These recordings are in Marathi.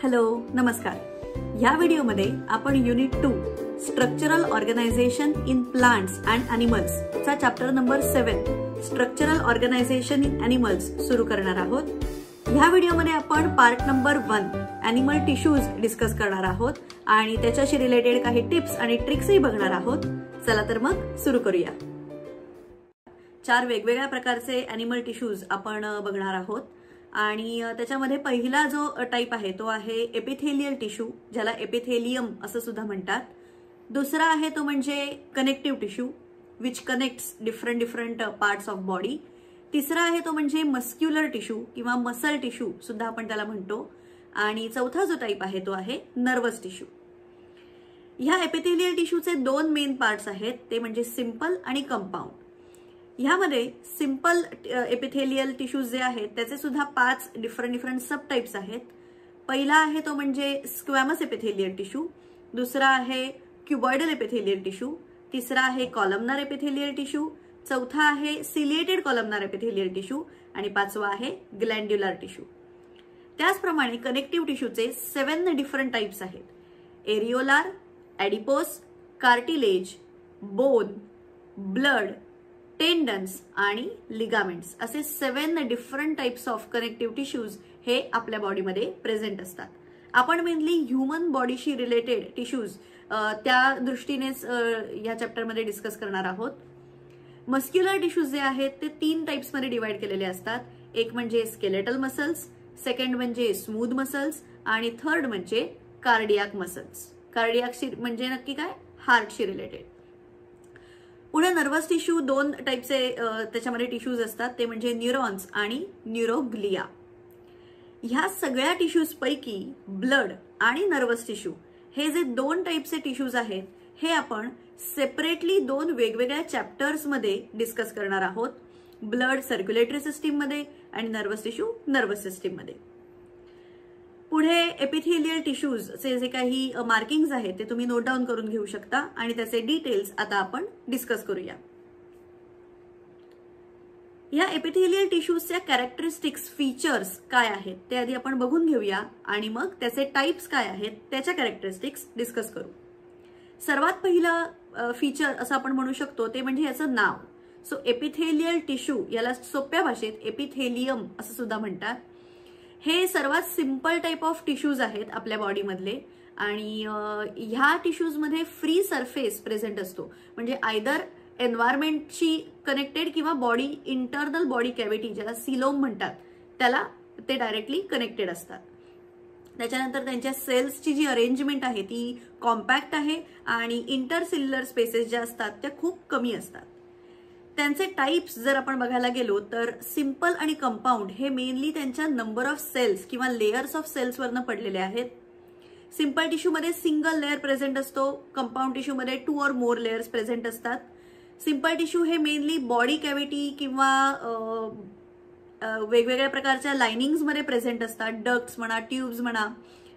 हॅलो, नमस्कार. या व्हिडिओमध्ये आपण unit 2 structural organisation in plants and animals चा chapter number 7 structural organisation in animals सुरू करणार आहोत. ह्या व्हिडिओमध्ये आपण part number 1 animal tissues discuss करणार आहोत आणि त्याच्याशी रिलेटेड काही टिप्स आणि ट्रिक्सही बघणार आहोत. चला तर मग सुरू करूया. 4 वेगवेगळ्या प्रकारचे ॲनिमल टिश्यूज आपण बघणार आहोत आणि त्याच्यामध्ये पहिला जो टाइप आहे तो आहे एपिथेलियल टिश्यू, ज्याला एपिथेलियम असं सुद्धा म्हणतात. दुसरा आहे तो म्हणजे connective tissue which connects different parts of body. तिसरा आहे तो म्हणजे मस्क्युलर टिश्यू किंवा मसल टिश्यू सुद्धा आपण त्याला म्हणतो. आणि चौथा जो टाइप आहे तो आहे नर्वस टिश्यू. ह्या एपिथेलियल टिश्यूचे 2 मेन पार्ट्स आहेत, ते म्हणजे सिंपल आणि कंपाऊंड. ह्यामध्ये सिंपल एपिथेलियल टिश्यूज जे आहेत त्याचे सुद्धा 5 डिफरंट सब टाइप्स आहेत. पहिला आहे तो म्हणजे स्क्वॅमस एपिथेलियल टिश्यू, दुसरा आहे क्युबॉइडल एपिथेलियल टिश्यू, तिसरा आहे कॉलमनार एपिथेलियल टिश्यू, चौथा आहे सिलिएटेड कॉलमनार एपिथेलियल टिश्यू आणि 5वा आहे ग्लँड्युलर टिश्यू. त्याचप्रमाणे कनेक्टिव्ह टिश्यूचे 7 डिफरंट टाइप्स आहेत. एरिओलार, ॲडिपोस, कार्टिलेज, बोन, ब्लड, टेंडन्स आणि लिगामेंट्स असे 7 different types of connective tissues हे आपल्या बॉडीमध्ये प्रेझेंट असतात. आपण मेनली ह्युमन बॉडीशी रिलेटेड टिश्यूज त्या दृष्टीनेच या चॅप्टरमध्ये डिस्कस करणार आहोत. मस्क्युलर टिश्यूज जे आहेत ते 3 टाइप्समध्ये डिवाइड केलेले असतात. एक म्हणजे स्केलेटल मसल्स, सेकंड म्हणजे स्मूथ मसल्स आणि थर्ड म्हणजे कार्डियाक मसल्स. कार्डियाकशी म्हणजे नक्की काय, हार्टशी रिलेटेड. पुढे नर्वस टिश्यू 2 टाइपचे त्याच्यामध्ये टिश्यूज असतात, ते म्हणजे न्यूरॉन्स आणि न्यूरोग्लिया. ह्या सगळ्या टिश्यूज पैकी ब्लड आणि नर्वस टिश्यू हे जे 2 टाइपचे टिश्यूज आहेत हे आपण सेपरेटली 2 वेगवेगळ्या चॅप्टर्स मध्ये डिस्कस करणार आहोत. ब्लड सर्क्युलेटरी सिस्टीम मध्ये आणि नर्वस टिश्यू नर्वस सिस्टीम मध्ये. पुढे एपिथेलियल टिश्यूजचे जे काही मार्किंग्स आहेत ते तुम्ही नोट डाऊन करून घेऊ शकता आणि त्याचे डिटेल्स आता आपण डिस्कस करूया. या एपिथेलियल टिश्यूजच्या कॅरेक्टरिस्टिक्स, फीचर्स काय आहेत ते आधी आपण बघून घेऊया आणि मग त्याचे टाइप्स काय आहेत त्याच्या कॅरेक्टरिस्टिक्स डिस्कस करू. सर्वात पहिलं फीचर असं आपण म्हणू शकतो ते म्हणजे याचं नाव. सो एपिथेलियल टिश्यू याला सोप्या भाषेत एपिथेलियम असं सुद्धा म्हणतात. हे सर्वात सिंपल टाइप ऑफ टिश्यूज आहेत आपल्या बॉडीमधले आणि ह्या टिश्यूजमध्ये फ्री सरफेस प्रेझेंट असतो, म्हणजे आयदर एन्व्हायरमेंटशी कनेक्टेड किंवा बॉडी इंटरनल बॉडी कॅव्हिटी ज्याला सिलोम म्हणतात त्याला ते डायरेक्टली कनेक्टेड असतात. त्याच्यानंतर त्यांच्या सेल्सची जी अरेंजमेंट आहे ती कॉम्पॅक्ट आहे आणि इंटरसेल्युलर स्पेसेस ज्या असतात त्या खूप कमी असतात. त्यांचे टाइप्स जर आपण बघायला गेलो तर सिंपल आणि कंपाऊंड हे मेनली त्यांच्या नंबर ऑफ सेल्स किंवा लेयर्स ऑफ सेल्स वरनं पडलेले आहेत. सिंपल टिश्यूमध्ये सिंगल लेअर प्रेझेंट असतो, कंपाऊंड टिश्यूमध्ये 2 or more लेयर्स प्रेझेंट असतात. सिंपल टिश्यू हे मेनली बॉडी कॅव्हिटी किंवा वेगवेगळ्या प्रकारच्या लाइनिंग्समध्ये प्रेझेंट असतात, डक्ट्स म्हणा, ट्यूब्स म्हणा.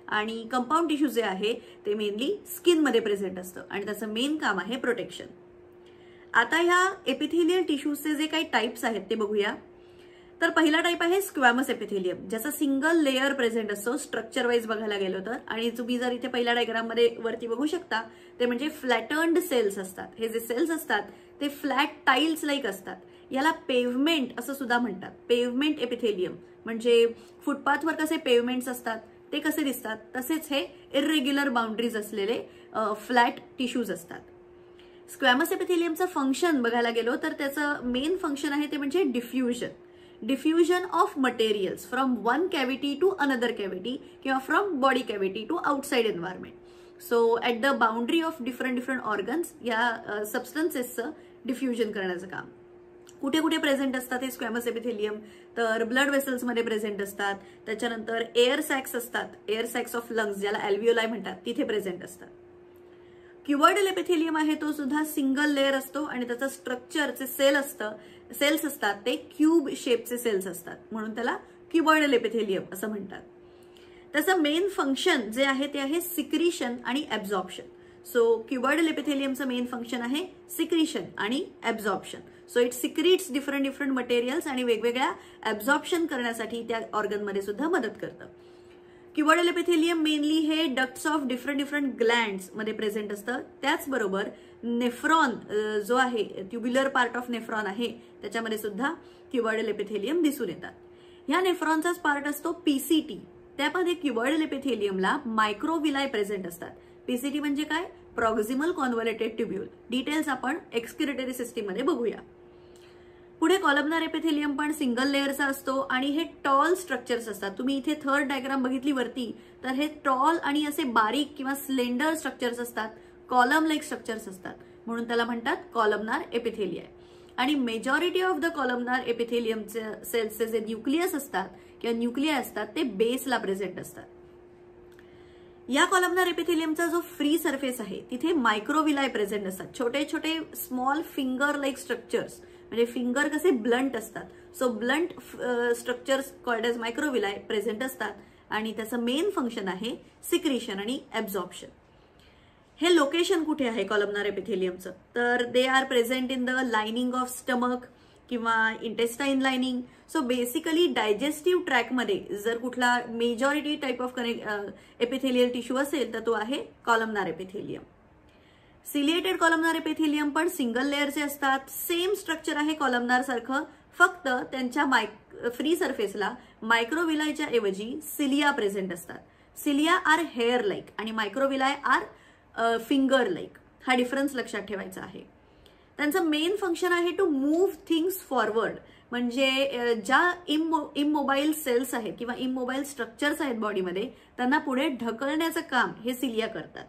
आणि कंपाऊंड टिश्यू जे आहे ते मेनली स्किनमध्ये प्रेझेंट असतं आणि त्याचं मेन काम आहे प्रोटेक्शन. आता ह्या एपिथेलियल टिश्यूजचे जे काही टाइप्स आहेत ते बघूया. तर पहिला टाइप आहे स्क्वॅमस एपिथेलियम, ज्याचा सिंगल लेअर प्रेझेंट असतो स्ट्रक्चर वाईज बघायला गेलो तर. आणि तुम्ही जर इथे पहिल्या डायग्राम मध्ये वरती बघू शकता ते म्हणजे फ्लॅटर्न्ड सेल्स असतात. हे जे सेल्स असतात ते फ्लॅट टाइल्स लाईक असतात. याला पेव्हमेंट असं सुद्धा म्हणतात. पेव्हमेंट एपिथेलियम म्हणजे फुटपाथवर कसे पेव्हमेंट्स असतात ते कसे दिसतात तसेच हे इरेग्युलर बाउंड्रीज असलेले फ्लॅट टिश्यूज असतात. स्क्वॅमस एपिथेलियमचं फंक्शन बघायला गेलो तर त्याचं मेन फंक्शन आहे ते म्हणजे diffusion of materials from one cavity to another cavity किंवा from body cavity to outside environment. So at the boundary of different organs या सबस्टन्सेसचं डिफ्युजन करण्याचं काम. कुठे कुठे प्रेझेंट असतात हे स्क्वॅमस एपिथेलियम, तर ब्लड वेसल्समध्ये प्रेझेंट असतात. त्याच्यानंतर एअर सॅक्स असतात, एअर सॅक्स ऑफ लंग्स ज्याला अल्व्हिओलाई म्हणतात तिथे प्रेझेंट असतात. क्युबॉइडल एपिथेलियम आहे तो सुद्धा सिंगल लेअर असतो आणि त्याचं स्ट्रक्चरचे सेल्स असतात ते क्यूब शेपचे सेल्स असतात, म्हणून त्याला क्युबॉइडल एपिथेलियम असं म्हणतात. त्याचं मेन फंक्शन जे आहे ते आहे सिक्रिशन आणि ॲब्झॉर्प्शन. सो क्युबॉइडल एपिथेलियमचं मेन फंक्शन आहे सिक्रिशन आणि absorption. So it secretes different materials आणि वेगवेगळ्या ऍब्झॉर्प्शन करण्यासाठी त्या ऑर्गनमध्ये सुद्धा मदत करतं. क्युबॉइडल एपिथेलियम मेनली हे डक्ट्स ऑफ डिफरंट ग्लँड्स मध्ये प्रेझेंट असतं. त्याचबरोबर नेफ्रॉन जो आहे, ट्युब्युलर पार्ट ऑफ नेफ्रॉन आहे, त्याच्यामध्ये सुद्धा क्युबॉइडल एपिथेलियम दिसून येतात. ह्या नेफ्रॉनचाच पार्ट असतो पीसीटी. त्यामध्ये क्युबॉइडल एपिथेलियमला मायक्रोविलाय प्रेझेंट असतात. पीसीटी म्हणजे काय? प्रॉक्झिमल कॉन्व्हॉल्युटेड ट्युब्यूल. डिटेल्स आपण एक्सक्रिटरी सिस्टीम मध्ये बघूया. पुढे कॉलमनार एपिथेलियम पण सिंगल लेअरचा असतो आणि हे टॉल स्ट्रक्चर्स असतात. तुम्ही इथे थर्ड डायग्राम बघितली वरती, तर हे टॉल आणि असे बारीक किंवा स्लेंडर स्ट्रक्चर्स असतात, कॉलम लाईक स्ट्रक्चर्स असतात, म्हणून त्याला म्हणतात कॉलमनार एपिथेलिया. आणि मेजॉरिटी ऑफ द कॉलमनार एपिथेलियमचे सेल्सचे जे न्यूक्लियस असतात किंवा न्यूक्लिया असतात ते बेसला प्रेझेंट असतात. या कॉलमनार एपिथेलियमचा जो फ्री सरफेस आहे तिथे मायक्रोविलाय प्रेझेंट असतात. छोटे छोटे स्मॉल फिंगर लाईक स्ट्रक्चर्स, म्हणजे फिंगर कसे ब्लंट असतात, so blunt structures called as microvilli present असतात आणि त्याचं मेन फंक्शन आहे सिक्रिशन आणि ऍब्झॉर्प्शन. हे लोकेशन कुठे आहे कॉलमनार एपिथेलियमचं? तर they are present in the lining of stomach किंवा intestine lining. So basically digestive ट्रॅकमध्ये जर कुठला majority type of epithelial tissue असेल तर तो आहे columnar epithelium. Ciliated columnar epithelium पण सिंगल लेअरचे असतात. सेम स्ट्रक्चर आहे कॉलमनार सारखं, फक्त त्यांच्या फ्री सरफेसला मायक्रोविलायच्या ऐवजी सिलिया प्रेझेंट असतात. सिलिया आर हेअर लाईक आणि मायक्रोविलाय आर फिंगर लाईक. हा डिफरन्स लक्षात ठेवायचा आहे. त्यांचं मेन फंक्शन आहे टू मूव्ह थिंग्स फॉरवर्ड. म्हणजे ज्या इमोबाईल सेल्स आहेत किंवा इमोबाईल स्ट्रक्चर्स आहेत बॉडीमध्ये त्यांना पुढे ढकलण्याचं काम हे सिलिया करतात.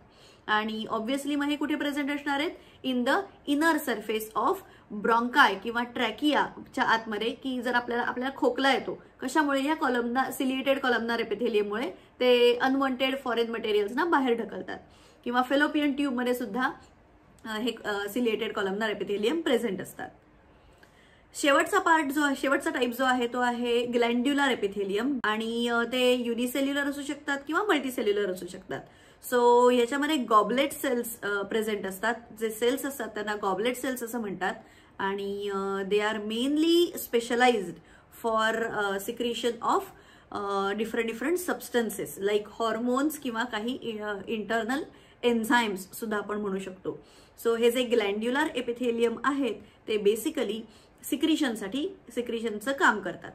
आणि ऑब्व्हियसली मग हे कुठे प्रेझेंट असणार आहेत? In the inner surface of ब्रॉन्काय किंवा ट्रॅकियाच्या आतमध्ये. की जर आपल्याला खोकला येतो, कशामुळे? या कॉलमनार सिलिएटेड कॉलमनार एपिथेलियममुळे ते अनवॉन्टेड फॉरेन मटेरियल्सना बाहेर ढकलतात. किंवा फेलोपियन ट्यूब मध्ये सुद्धा हे सिलिएटेड कॉलमनार एपिथेलियम प्रेझेंट असतात. शेवटचा टाईप जो आहे तो आहे ग्लँड्युलर एपिथेलियम आणि ते युनिसेल्युलर असू शकतात किंवा मल्टीसेल्युलर असू शकतात. सो याच्यामध्ये गॉबलेट सेल्स प्रेझेंट असतात. जे सेल्स असतात त्यांना गॉबलेट सेल्स असं म्हणतात आणि they are mainly specialized for secretion of different substances like hormones किंवा काही इंटरनल एन्झाइम्स सुद्धा आपण म्हणू शकतो. सो हे जे ग्लँड्युलर एपिथेलियम आहेत ते बेसिकली सिक्रिशनचं काम करतात.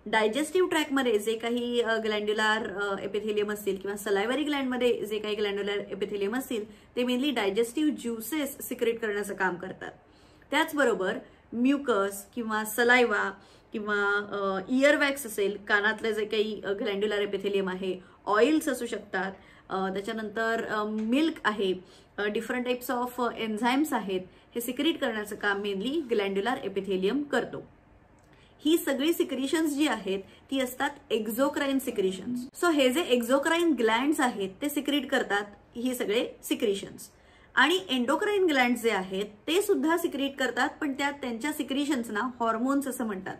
डायजेस्टिव्ह ट्रॅकमध्ये जे काही ग्लँड्युलर एपिथेलियम असतील किंवा सलायव्हरी ग्लँडमध्ये जे काही ग्लँड्युलर एपिथेलियम असतील ते मेनली डायजेस्टिव्ह ज्युसेस सिक्रेट करण्याचं काम करतात. त्याचबरोबर म्युकस किंवा सलायवा किंवा इयरवॅक्स असेल, कानातलं जे काही ग्लँड्युलर एपिथेलियम आहे, ऑइल्स असू शकतात, त्याच्यानंतर मिल्क आहे, डिफरंट टाइप्स ऑफ एन्झाइम्स आहेत, हे सिक्रेट करण्याचं काम मेनली ग्लँड्युलर एपिथेलियम करतो. ही सगळी सिक्रिशन्स जी आहेत ती असतात एक्झोक्राइन सिक्रिशन्स. सो हे जे एक्झोक्राइन ग्लँड्स आहेत ते सिक्रेट करतात ही सगळे सिक्रिशन्स. आणि एंडोक्राइन ग्लँड्स जे आहेत ते सुद्धा सिक्रेट करतात, पण त्यांच्या सिक्रिशन्सना हॉर्मोन्स असं म्हणतात.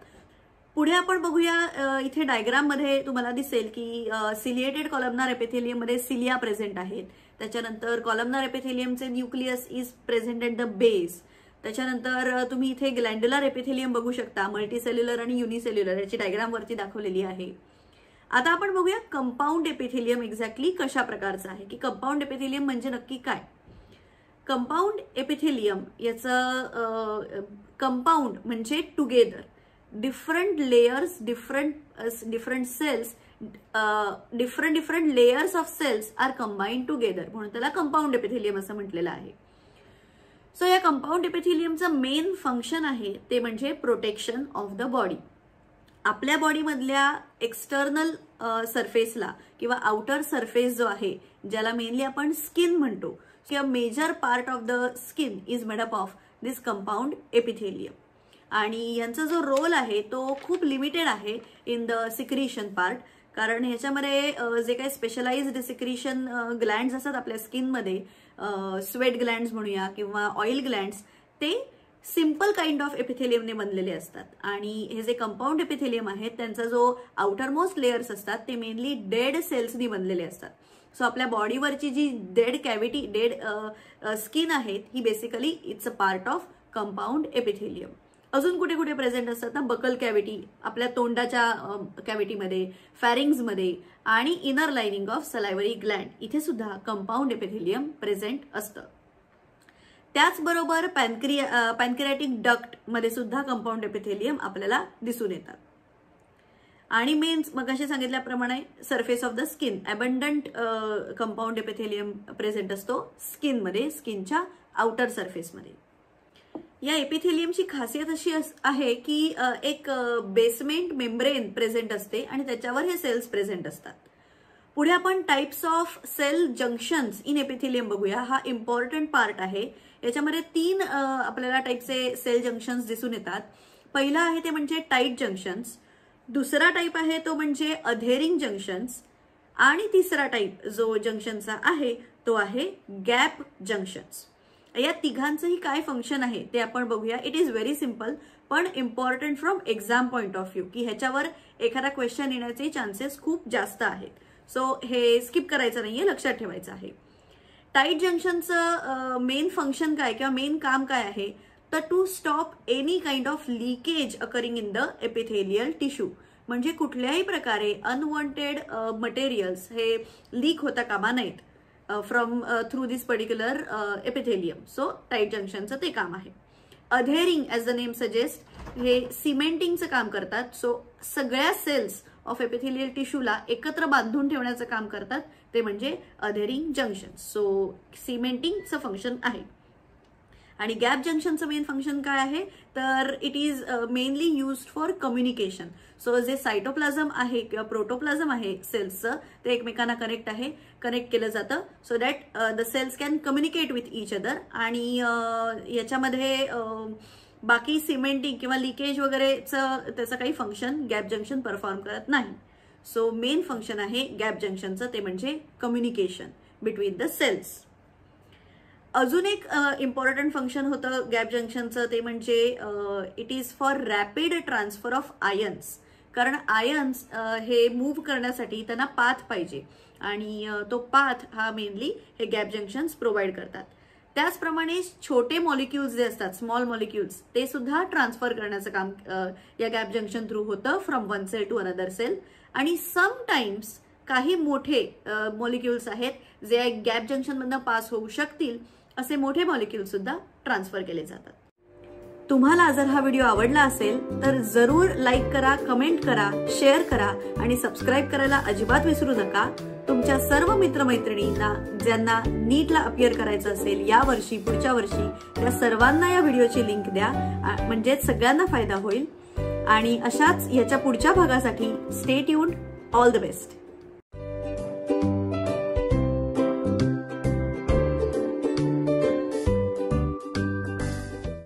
पुढे आपण बघूया, इथे डायग्राम मध्ये तुम्हाला दिसेल की सिलिएटेड कॉलमनार एपिथेलियम मध्ये सिलिया प्रेझेंट आहेत. त्याच्यानंतर कॉलमनार एपिथेलियमचे nucleus is present at the base. त्याच्यानंतर तुम्ही इथे ग्लँड्युलर एपिथेलियम बघू शकता, मल्टीसेल्युलर आणि युनिसेल्युलर, याची डायग्राम वरती दाखवलेली आहे. आता आपण बघूया कंपाऊंड एपिथेलियम एक्झॅक्टली कशा प्रकारचं आहे, की कंपाऊंड एपिथेलियम म्हणजे नक्की काय. कंपाऊंड एपिथेलियम याचं कंपाऊंड म्हणजे together, different layers, different cells, different layers of cells are combined together, म्हणून त्याला कंपाऊंड एपिथेलियम असं म्हटलेलं आहे. सो या कंपाऊंड एपिथेलियमचं मेन फंक्शन आहे ते म्हणजे प्रोटेक्शन ऑफ द बॉडी. आपल्या बॉडीमधल्या एक्सटर्नल सरफेसला किंवा आउटर सरफेस जो आहे, ज्याला मेनली आपण स्किन म्हणतो, किंवा major part of the skin is made up of this compound epithelium. आणि यांचा जो रोल आहे तो खूप लिमिटेड आहे इन द सिक्रिशन पार्ट, कारण ह्याच्यामध्ये जे काही स्पेशलाइज्ड सिक्रिशन ग्लँड्स असतात आपल्या स्किनमध्ये, स्वेट ग्लँड्स म्हणूया किंवा ऑइल ग्लँड्स, ते सिंपल काइंड ऑफ एपिथेलियमने बनलेले असतात. आणि हे जे कंपाऊंड एपिथेलियम आहेत त्यांचा जो आउटर मोस्ट लेयर्स असतात ते मेनली डेड सेल्सनी बनलेले असतात. सो आपल्या बॉडीवरची जी डेड स्किन आहे ही basically it's a part of compound epithelium. अजून कुठे कुठे प्रेझेंट असतात ना, बकल कॅव्हिटी आपल्या तोंडाच्या कॅव्हिटीमध्ये, फॅरिंग्समध्ये आणि इनर लाइनिंग ऑफ सलायव्हरी ग्लँड इथे सुद्धा कंपाऊंड एपिथेलियम प्रेझेंट असतं. त्याचबरोबर पॅनक्रियाटिक डक्ट मध्ये सुद्धा कंपाऊंड एपिथेलियम आपल्याला दिसून येतात. आणि मेन मगाशी सांगितल्याप्रमाणे surface of the skin abundant compound epithelium present असतो स्किनमध्ये, स्किनच्या आउटर सरफेसमध्ये. या एपिथेलियमची खासियत अशी आहे की एक बेसमेंट मेम्ब्रेन प्रेझेंट असते आणि त्याच्यावर हे सेल्स प्रेझेंट असतात. पुढे आपण types of cell junctions in epithelium बघूया. हा इम्पॉर्टंट पार्ट आहे. याच्यामध्ये 3 आपल्याला टाइपचे सेल जंक्शन्स दिसून येतात. पहिला आहे ते म्हणजे टाईट जंक्शन्स, दुसरा टाईप आहे तो म्हणजे अधेरिंग जंक्शन्स आणि तिसरा टाईप जो जंक्शनचा आहे तो आहे गॅप जंक्शन्स. या तिघांचंही काय फंक्शन आहे ते आपण बघूया. इट इज व्हेरी सिम्पल पण important from exam point of view की ह्याच्यावर एखादा क्वेश्चन येण्याचे चान्सेस खूप जास्त आहेत. सो हे स्किप करायचं नाहीये, लक्षात ठेवायचं आहे. टाईट जंक्शनचं मेन फंक्शन काय किंवा मेन काम काय आहे तर to stop any kind of leakage occurring in the epithelial tissue. म्हणजे कुठल्याही प्रकारे अनवॉन्टेड मटेरियल्स हे लीक होता कामा नाहीत from through this particular epithelium. So tight जंक्शनचं ते काम आहे. Adhering as the name suggest हे सिमेंटिंगचं काम करतात. सो सगळ्या सेल्स ऑफ एपिथेलियल टिश्यूला एकत्र बांधून ठेवण्याचं काम करतात ते म्हणजे अधेरिंग जंक्शन. सो सिमेंटिंगचं फंक्शन आहे. आणि गॅप जंक्शनचं मेन फंक्शन काय आहे तर it is mainly used for communication. So जे सायटोप्लाझम आहे किंवा प्रोटोप्लाझम आहे सेल्सचं ते एकमेकांना कनेक्ट केलं जातं so that the cells can communicate with each other. आणि याच्यामध्ये बाकी सिमेंटिंग किंवा लिकेज वगैरेचं त्याचं काही फंक्शन गॅप जंक्शन परफॉर्म करत नाही. सो मेन फंक्शन आहे गॅप जंक्शनचं ते म्हणजे कम्युनिकेशन बिटवीन द सेल्स. अजून एक इम्पॉर्टंट फंक्शन होतं गॅप जंक्शनचं ते म्हणजे it is for rapid transfer of ions. कारण आयन्स हे मूव्ह करण्यासाठी त्यांना पाथ पाहिजे आणि तो पाथ हा मेनली हे गॅप जंक्शन्स प्रोव्हाइड करतात. त्याचप्रमाणे छोटे मॉलिक्युल्स जे असतात स्मॉल मॉलिक्युल्स ते सुद्धा ट्रान्सफर करण्याचं काम या गॅप जंक्शन थ्रू होतं from one cell to another cell. आणि समटाइम्स काही मोठे मॉलिक्युल्स आहेत जे गॅप जंक्शन मधनं पास होऊ शकतील असे मोठे मॉलिक्युल सुद्धा ट्रान्सफर केले जातात. तुम्हाला जर हा व्हिडिओ आवडला असेल तर जरूर लाईक करा, कमेंट करा, शेअर करा आणि सबस्क्राईब करायला अजिबात विसरू नका. तुमच्या सर्व मित्रमैत्रिणींना ज्यांना नीटला अपियर करायचं असेल या वर्षी पुढच्या वर्षी त्या सर्वांना या व्हिडिओची लिंक द्या म्हणजे सगळ्यांना फायदा होईल. आणि अशाच याच्या पुढच्या भागासाठी stay tuned. All the best.